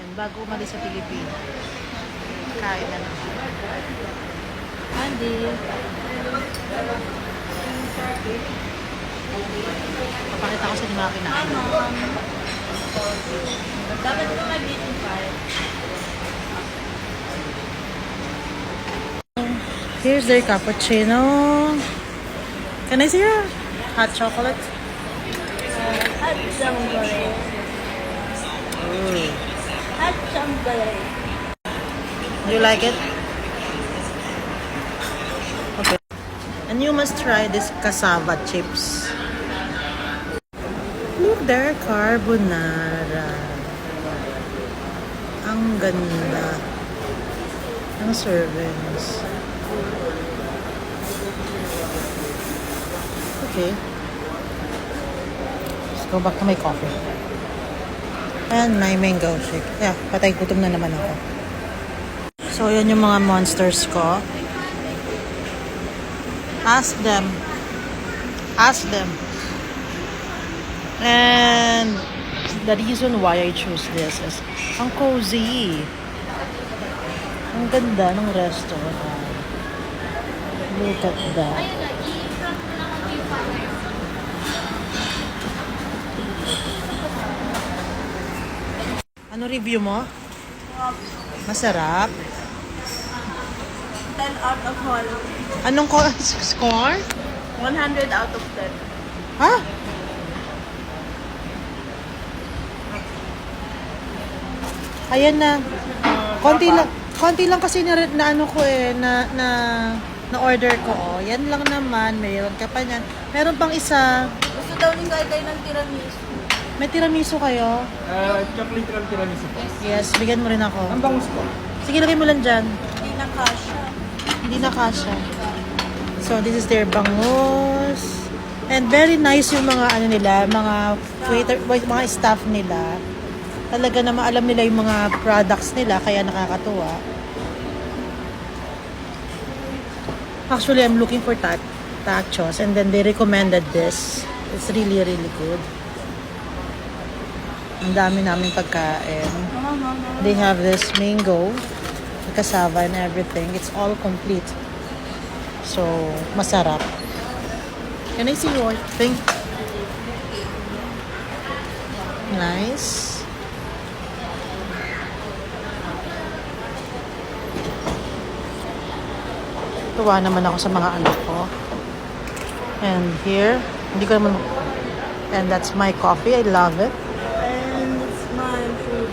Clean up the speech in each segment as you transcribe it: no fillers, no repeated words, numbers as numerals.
And bago umalis sa Pilipinas, kain na naman. Andy. Papakita ko sa inyo mga kinain. Dapat ko mag-identify. Here's their cappuccino. Can I see your hot chocolate? Hot chocolate. Ooh. Hot chocolate. Do you like it? Okay. And you must try this cassava chips. Look there, carbonara. Ang ganda ng servings. Okay. Let's go back to my coffee. And my mango shake. Yeah, patay gutom na naman ako. So, yan yung mga monsters ko. Ask them. Ask them. And the reason why I choose this is ang cozy. Ang ganda ng restaurant. Look at that. Ano review mo? Masarap. 10 out of 1. Anong score? 100 out of 10. Ha? Ayan na. Konti lang kasi na ano ko na order ko. Oh. Yan lang naman. Mayroon ka pa niyan. Meron pang isa. Gusto daw ni Gayday ng tiramisu. May tiramisu kayo? Chocolate lang tiramisu po. Yes, bigyan mo rin ako. Ang bangus po. Sige, lagay mo lang dyan. Hindi na kasha. Hindi na kasha. So, this is their bangus. And very nice yung mga ano nila, mga waiter, mga staff nila. Talaga naman alam nila yung mga products nila, kaya nakakatuwa. Actually, I'm looking for tacos and then they recommended this. It's really, really good. Ang dami namin pagkain. They have this mango, cassava and everything. It's all complete. So, masarap. Can I see your thing? Nice. Tuwa naman ako sa mga anak ko. And here, hindi ko naman, and that's my coffee. I love it. And it's my food.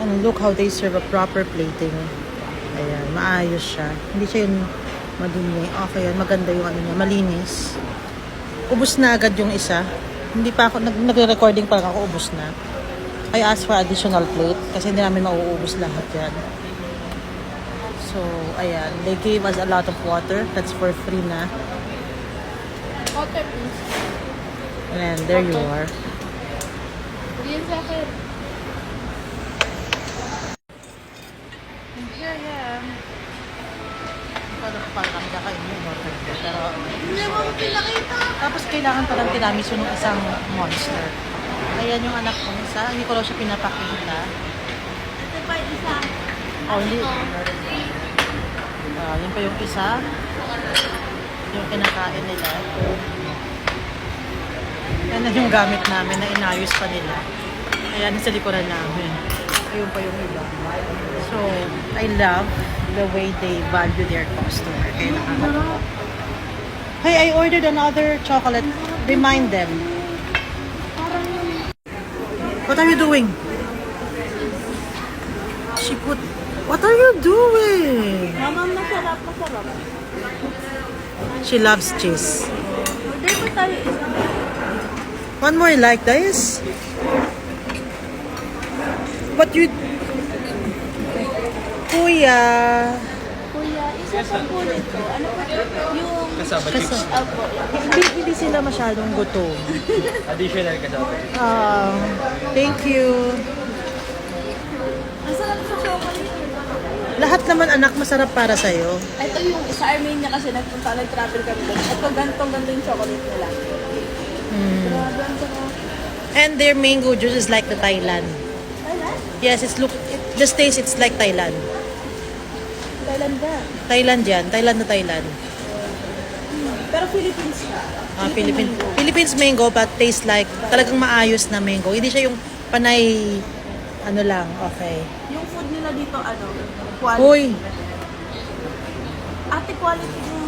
And look how they serve a proper plating. Ayan, maayos siya. Hindi siya yung madumi. Okay, yan. Maganda yung ano niya. Malinis. Ubus na agad yung isa. Hindi pa ako, nag-recording pa lang ako, ubus na. I asked for additional plate kasi hindi namin mauubos lahat yan. So, ayan. They gave us a lot of water. That's for free na. Water, please. And there you are. Diyan sa akin. And here I am. Parang kami kakain yung water. Pero, Hindi mo pinakita. tapos kailangan pa ng tiramisu ng isang monster. Ayan yung anak ko isa. Hindi ko lang siya pinapakita. Ito pa yung isa. Oh, hindi. Yun pa yung isa. Yung kinakain nila. Yan na yung gamit namin na inayos pa nila. Ayan sa likuran namin. Ayun pa yung iba. So, I love the way they value their customer. Kaya nakakatawa. Hey, I ordered another chocolate. Remind them. What are you doing? She put... What are you doing? Mama, masarap, masarap. She loves cheese. Order pa tayo isa. One more like this. But you... Kuya... Kuya, isa pa po nito. Ano po? Yung... Kasama Kasi, chips. Opo. hindi sila masyadong gutom. Additional kasama chips. Thank you. Masarap sa chocolate. Lahat naman anak masarap para sa'yo. Ito yung sa Armenia kasi nag-travel kami doon. Ito gantong yung chocolate nila. Grabe ang sarap. And their mango juice is like the Thailand. Thailand? Yes, just taste, it's like Thailand. Thailand ba? Thailand yan. Thailand na Thailand. Pero Philippines ka. Philippines mango but tastes like talagang maayos na mango. Hindi siya yung panay ano lang, okay. Yung food nila dito, ano? Quality. Uy, Ate, quality mo.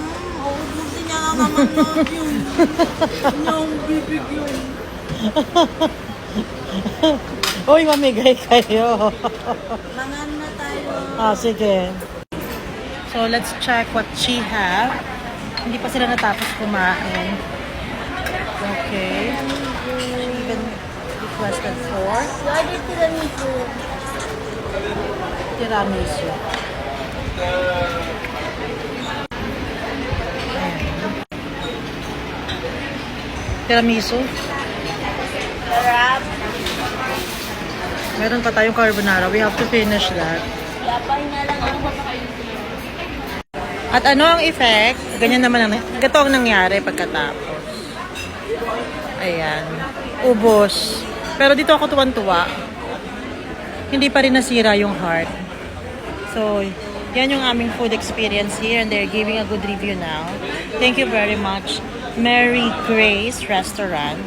Oh, buti niya nga naman yun. Yung bibig yun. uy, mamigay kayo. Mangan na tayo. Sige. So, let's check what she have. Hindi pa sila natapos kumain. Okay. She even requested for Lord, ito lang ito. tiramisu. Tiramisu. Sarap. Meron pa tayong carbonara. We have to finish that. Yapay na lang ako papakain. At ano ang effect? Ganyan naman ito ang nangyari pagkatapos. Ayan. Ubos. Pero dito ako tuwan-tuwa. Hindi pa rin nasira yung heart. So, yan yung aming food experience here and they're giving a good review now. Thank you very much, Mary Grace Restaurant.